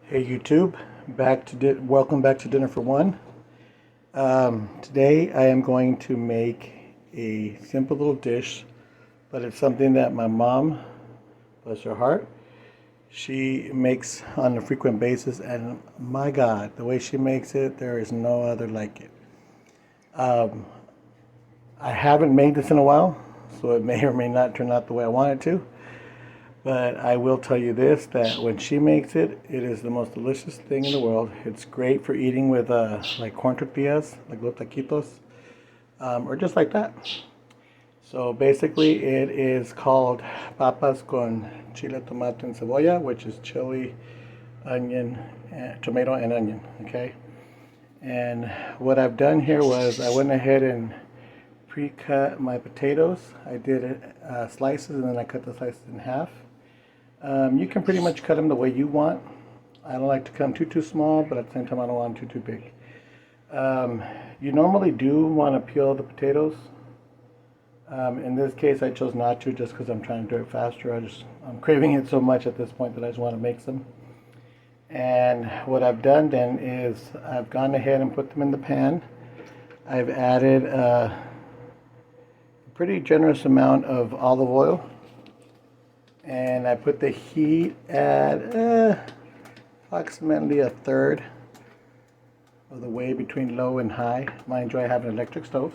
Hey YouTube, welcome back to Dinner for One. Today I am going to make a simple little dish, but it's something that my mom, bless her heart, she makes on a frequent basis, and my God, the way she makes it, there is no other like it. Um, I haven't made this in a while, so it may or may not turn out the way I want it to. But I will tell you this, that when she makes it, it is the most delicious thing in the world. It's great for eating with like corn tortillas, like los taquitos, or just like that. So basically it is called papas con chile, tomate, and cebolla, which is chili, onion, tomato, and onion, okay? And what I've done here was I went ahead and pre-cut my potatoes. I did slices, and then I cut the slices in half. You can pretty much cut them the way you want. I don't like to cut them too small, but at the same time I don't want them too big. You normally do want to peel the potatoes. In this case I chose not to, just because I'm trying to do it faster. I'm craving it so much at this point that I just want to make some. And what I've done then is I've gone ahead and put them in the pan. I've added a pretty generous amount of olive oil. And I put the heat at approximately a third of the way between low and high. Mind you, I have an electric stove.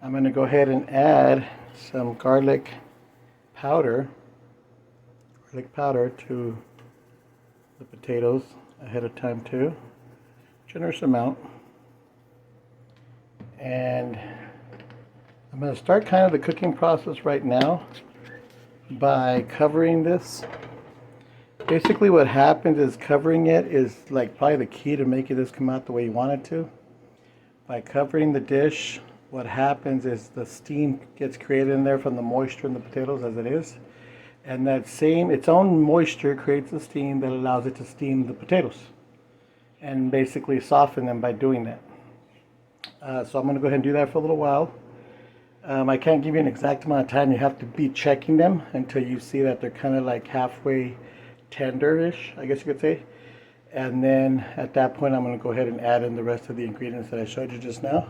I'm going to go ahead and add some garlic powder to the potatoes ahead of time too. Generous amount. And I'm going to start kind of the cooking process right now by covering this. Basically what happens is covering it is like probably the key to making this come out the way you want it to. By covering the dish, what happens is the steam gets created in there from the moisture in the potatoes as it is. And that its own moisture creates the steam that allows it to steam the potatoes and basically soften them by doing that. So I'm going to go ahead and do that for a little while. I can't give you an exact amount of time. You have to be checking them until you see that they're kind of like halfway tender-ish, I guess you could say. And then at that point, I'm going to go ahead and add in the rest of the ingredients that I showed you just now.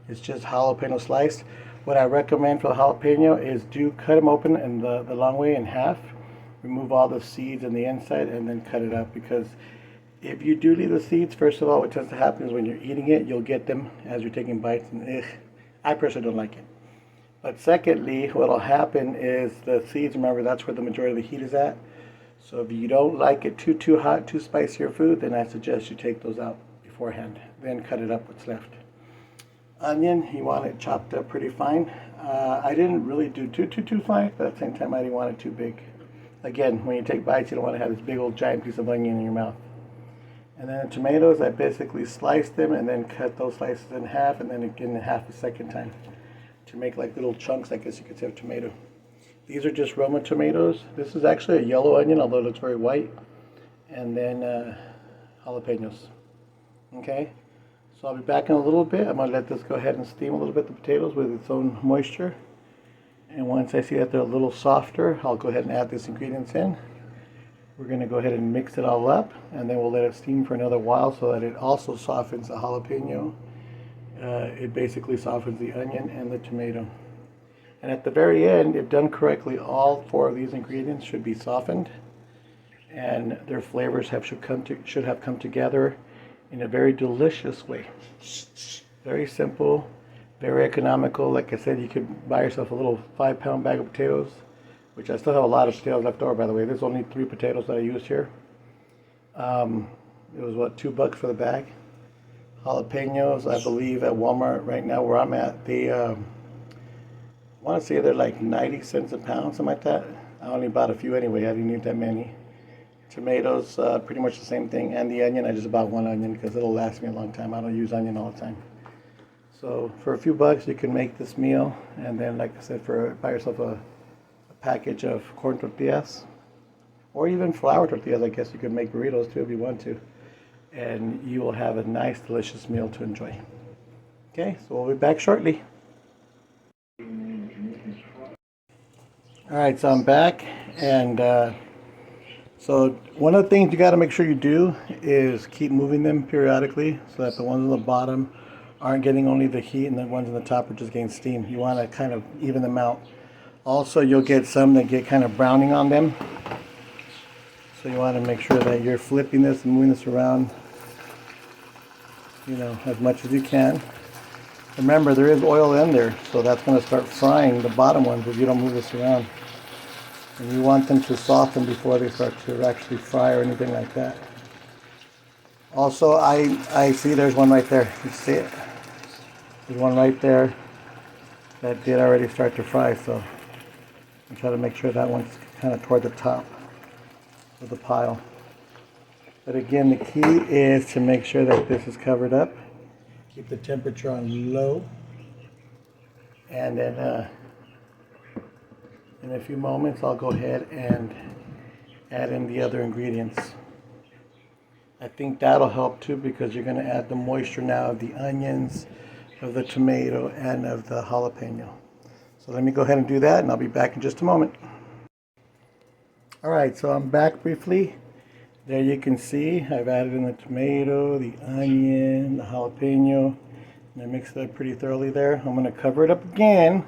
It's just jalapeno sliced. What I recommend for the jalapeno is do cut them open in the long way in half. Remove all the seeds on the inside and then cut it up, because if you do leave the seeds, first of all, what tends to happen is when you're eating it, you'll get them as you're taking bites, and I personally don't like it. But secondly, what will happen is the seeds, remember, that's where the majority of the heat is at. So if you don't like it too hot, too spicy your food, then I suggest you take those out beforehand. Then cut it up what's left. Onion, you want it chopped up pretty fine. I didn't really do too fine, but at the same time I didn't want it too big. Again, when you take bites, you don't want to have this big old giant piece of onion in your mouth. And then the tomatoes, I basically sliced them and then cut those slices in half, and then again in half a second time to make like little chunks, I guess you could say, of tomato. These are just Roma tomatoes. This is actually a yellow onion, although it looks very white. And then jalapenos. Okay, so I'll be back in a little bit. I'm going to let this go ahead and steam a little bit, the potatoes, with its own moisture. And once I see that they're a little softer, I'll go ahead and add these ingredients in. We're going to go ahead and mix it all up, and then we'll let it steam for another while so that it also softens the jalapeno. It basically softens the onion and the tomato. And at the very end, if done correctly, all four of these ingredients should be softened, and their flavors should have come together in a very delicious way. Very simple, very economical. Like I said, you could buy yourself a little 5-pound bag of potatoes, which I still have a lot of potatoes left over, by the way. There's only 3 potatoes that I used here. It was, what, $2 for the bag. Jalapenos, I believe at Walmart right now where I'm at, they, I want to say they're like 90 cents a pound, something like that. I only bought a few anyway, I didn't need that many. Tomatoes, pretty much the same thing. And the onion, I just bought 1 onion because it'll last me a long time. I don't use onion all the time. So for a few bucks, you can make this meal. And then, like I said, buy yourself a package of corn tortillas, or even flour tortillas. I guess you could make burritos too if you want to, and you will have a nice delicious meal to enjoy. Okay, so we'll be back shortly. Alright, so I'm back, and So one of the things you got to make sure you do is keep moving them periodically so that the ones on the bottom aren't getting only the heat and the ones on the top are just getting steam. You want to kind of even them out. Also, you'll get some that get kind of browning on them. So you want to make sure that you're flipping this and moving this around, as much as you can. Remember, there is oil in there, so that's going to start frying the bottom ones if you don't move this around. And you want them to soften before they start to actually fry or anything like that. Also, I see there's one right there. You see it? There's one right there that did already start to fry, so I try to make sure that one's kind of toward the top of the pile. But again, the key is to make sure that this is covered up. Keep the temperature on low. And then in a few moments, I'll go ahead and add in the other ingredients. I think that'll help too, because you're going to add the moisture now of the onions, of the tomato, and of the jalapeno. So let me go ahead and do that, and I'll be back in just a moment. Alright, so I'm back briefly. There you can see I've added in the tomato, the onion, the jalapeno, and I mixed it up pretty thoroughly there. I'm going to cover it up again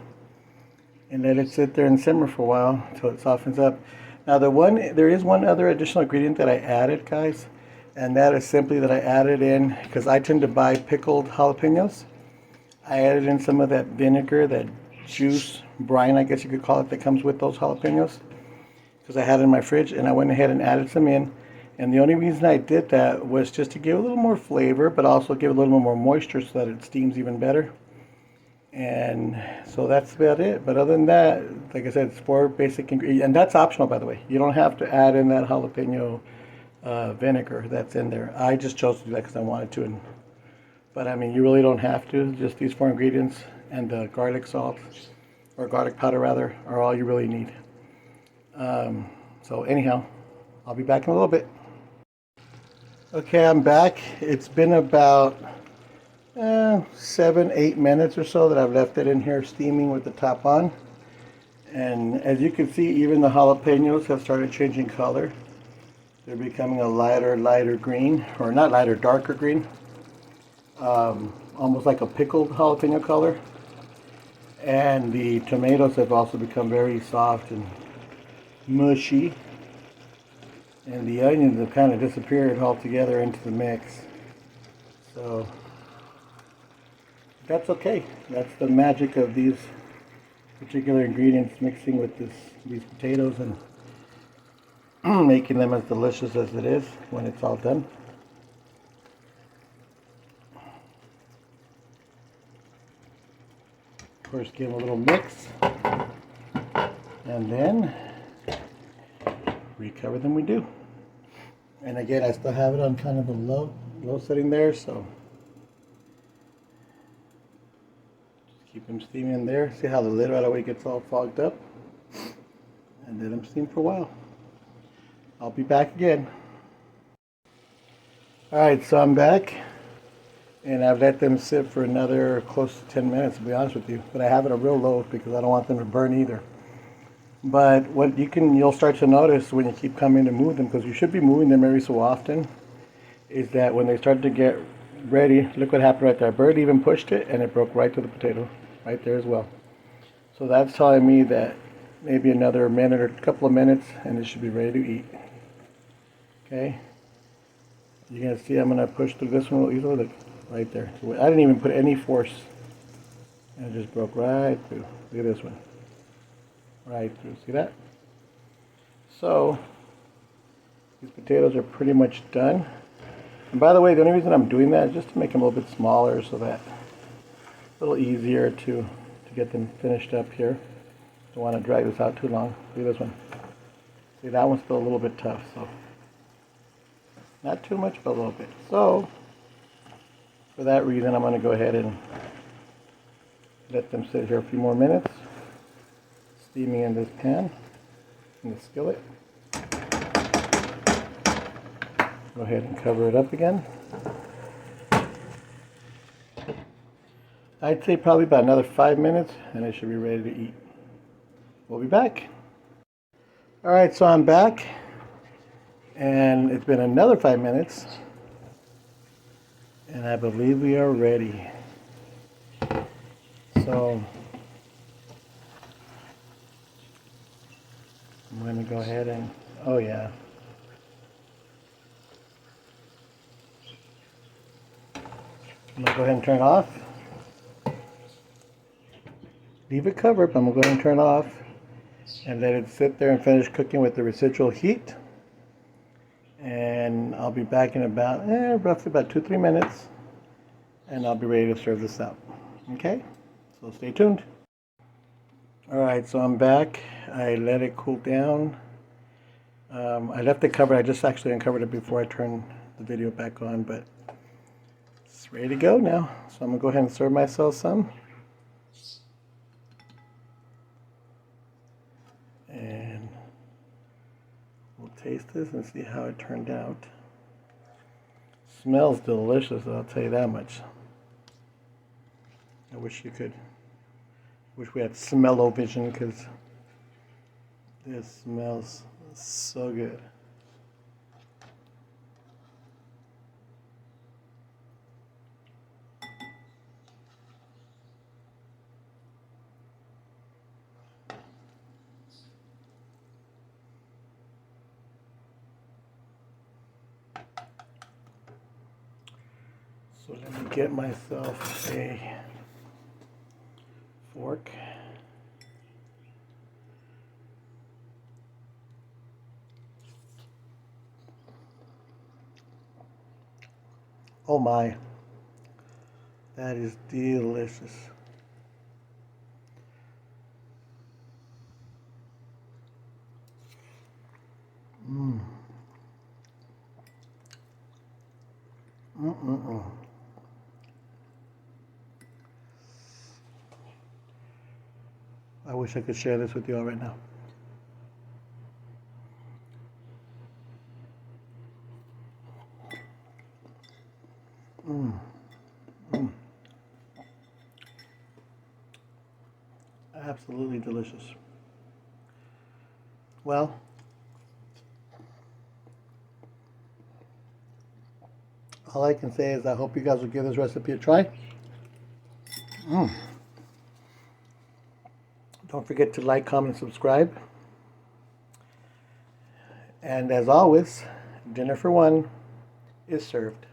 and let it sit there and simmer for a while until it softens up. Now there is one other additional ingredient that I added, guys, and that is simply that I added in, because I tend to buy pickled jalapenos, I added in some of that vinegar, that juice, brine I guess you could call it, that comes with those jalapenos, because I had it in my fridge, and I went ahead and added some in. And the only reason I did that was just to give a little more flavor, but also give a little more moisture so that it steams even better. And so that's about it. But other than that, like I said, it's 4 basic ingredients. And that's optional, by the way. You don't have to add in that jalapeno vinegar that's in there. I just chose to do that because I wanted to. But I mean, you really don't have to. Just these 4 ingredients and the garlic salt, or garlic powder rather, are all you really need. So anyhow, I'll be back in a little bit. Okay, I'm back. It's been about 7-8 minutes or so that I've left it in here steaming with the top on. And as you can see, even the jalapenos have started changing color. They're becoming a lighter green, or not lighter, darker green. Almost like a pickled jalapeno color. And the tomatoes have also become very soft and mushy. And the onions have kind of disappeared altogether into the mix. So that's okay. That's the magic of these particular ingredients mixing with these potatoes and making them as delicious as it is when it's all done. Of course, give them a little mix, and then recover them we do. And again, I still have it on kind of a low setting there, so just keep them steaming in there. See how the lid right away gets all fogged up, and let them steam for a while. I'll be back again. Alright, so I'm back, and I've let them sit for another close to 10 minutes, to be honest with you. But I have it on real low because I don't want them to burn either. But what you'll start to notice when you keep coming to move them, because you should be moving them every so often, is that when they start to get ready, look what happened right there. I barely even pushed it, and it broke right to the potato, right there as well. So that's telling me that maybe another minute or a couple of minutes, and it should be ready to eat. Okay. You're gonna see I'm gonna push through this one easily. Look, right there. I didn't even put any force, and it just broke right through. Look at this one. Right through. See that? So these potatoes are pretty much done. And by the way, the only reason I'm doing that is just to make them a little bit smaller, so that a little easier to get them finished up here. Don't want to drag this out too long. See this one. See, that one's still a little bit tough, so not too much, but a little bit. So for that reason, I'm going to go ahead and let them sit here a few more minutes, steaming in this pan, in the skillet. Go ahead and cover it up again. I'd say probably about another 5 minutes, and it should be ready to eat. We'll be back. Alright, so I'm back, And it's been another 5 minutes, and I believe we are ready. So I'm going to go ahead and, oh yeah. I'm going to go ahead and turn it off. Leave it covered, but I'm going to go ahead and turn it off and let it sit there and finish cooking with the residual heat. And I'll be back in about, roughly about 2-3 minutes, and I'll be ready to serve this out. Okay, so stay tuned. Alright, so I'm back. I let it cool down. I left it covered. I just actually uncovered it before I turned the video back on, but it's ready to go now. So I'm going to go ahead and serve myself some. And we'll taste this and see how it turned out. Smells delicious, I'll tell you that much. I wish you could, wish we had smell-o-vision, because this smells so good. So let me get myself a fork. Oh my, that is delicious. Mmm. Mm-mm-mm. I wish I could share this with you all right now. Mm. Mm. Absolutely delicious. Well, all I can say is I hope you guys will give this recipe a try. Mm. Don't forget to like, comment, and subscribe. And as always, dinner for one is served.